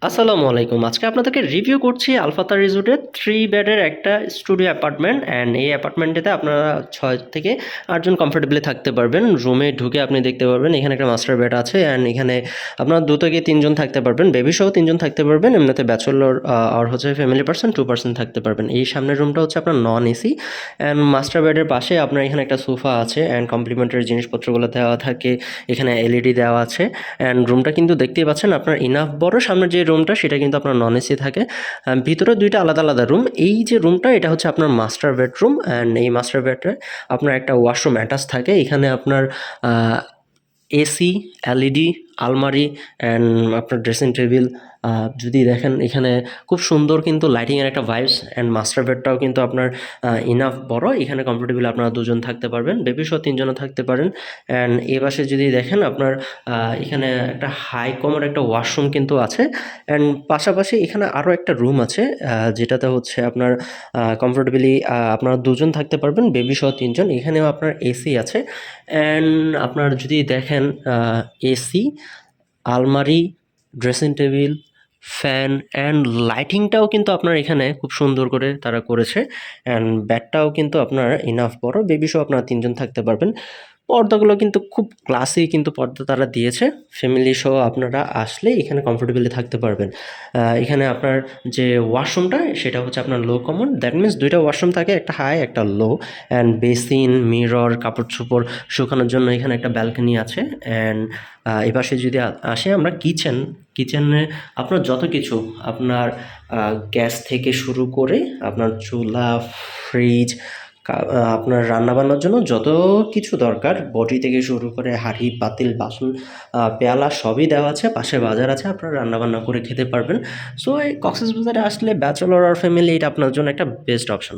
আসসালামু আলাইকুম। আজকে আপনাদেরকে রিভিউ করছি আলফাতা রিসোর্টের 3 বেডের একটা স্টুডিও অ্যাপার্টমেন্ট অ্যান্ড এই অ্যাপার্টমেন্টটাতে আপনারা 6 থেকে 8 জন কমফোর্টেবলি থাকতে পারবেন। রুমে ঢুকে আপনি দেখতে পারবেন এখানে একটা মাস্টার বেড আছে অ্যান্ড এখানে আপনারা 2 থেকে 3 জন থাকতে পারবেন। বেবি সহ 3 জন থাকতে পারবেন। এমনিতে ব্যাচেলর আর হচ্ছে ফ্যামিলি পারসন 2 পারসন থাকতে পারবেন। এই সামনের রুমটা হচ্ছে আপনার নন এসি অ্যান্ড মাস্টার বেডের পাশে আপনার এখানে একটা সোফা আছে অ্যান্ড কমপ্লিমেন্টারি জিনিসপত্রগুলো দেওয়া থাকে। এখানে এলইডি দেওয়া আছে অ্যান্ড রুমটা কিন্তু দেখতেই পাচ্ছেন আপনার ইনাফ বড়। সামনের যে রুমটা সেটা কিন্তু আপনার নন এসি থাকে। ভিতরে 2টা আলাদা আলাদা রুম। এই যে রুমটা এটা হচ্ছে আপনার মাস্টার বেডরুম অ্যান্ড এই মাস্টার বেডে আপনার একটা ওয়াশরুম অ্যাটাচ থাকে। এখানে আপনার এসি, এলইডি, আলমারি অ্যান্ড আপনার ড্রেসিং টেবিল যদি দেখেন এখানে খুব সুন্দর কিন্তু লাইটিংয়ের একটা ভাইবস অ্যান্ড মাস্টার বেডটাও কিন্তু আপনার ইনাফ বড়। এখানে কমফোর্টেবলি আপনারা 2 জন থাকতে পারবেন। বেবি সহ 3 জনও থাকতে পারেন অ্যান্ড এ পাশে যদি দেখেন আপনার এখানে একটা হাই কমোড একটা ওয়াশরুম কিন্তু আছে অ্যান্ড পাশাপাশি এখানে আরও একটা রুম আছে যেটাতে হচ্ছে আপনার কমফোর্টেবলি আপনারা 2 জন থাকতে পারবেন বেবি সহ 3 জন। এখানেও আপনার এসি আছে অ্যান্ড আপনার যদি দেখেন এসি, আলমারি, ড্রেসিং টেবিল, ফ্যান অ্যান্ড লাইটিংটাও কিন্তু আপনার এখানে খুব সুন্দর করে তারা করেছে অ্যান্ড বেডটাও কিন্তু আপনার ইনাফ বড়। বেবি সহ আপনারা 3 জন থাকতে পারবেন। পর্দাগুলো কিন্তু খুব ক্লাসি কিন্তু পর্দা তারা দিয়েছে। ফ্যামিলি সহ আপনারা আসলে এখানে কমফোর্টেবলি থাকতে পারবেন। এখানে আপনার যে ওয়াশরুমটা সেটা হচ্ছে আপনার লো কমন। দ্যাট মিনস 2টা ওয়াশরুম থাকে, একটা হাই একটা লো অ্যান্ড বেসিন, মিরর, কাপড়-চোপড় শুকানোর জন্য এখানে একটা ব্যালকনি আছে অ্যান্ড এপাশে যদি আসি আমরা কিচেনে আপনার যত কিছু আপনার গ্যাস থেকে শুরু করে আপনার চুলা, ফ্রিজ, আপনার রান্নাবান্নার জন্য যত কিছু দরকার বটি থেকে শুরু করে হাঁড়ি, পাতিল, বাসন, পেয়ালা সবই দেওয়া আছে। পাশে বাজার আছে, আপনারা রান্নাবান্না করে খেতে পারবেন। সো এই কক্সবাজারে আসলে ব্যাচেলর আর ফ্যামিলি এটা আপনার জন্য একটা বেস্ট অপশন।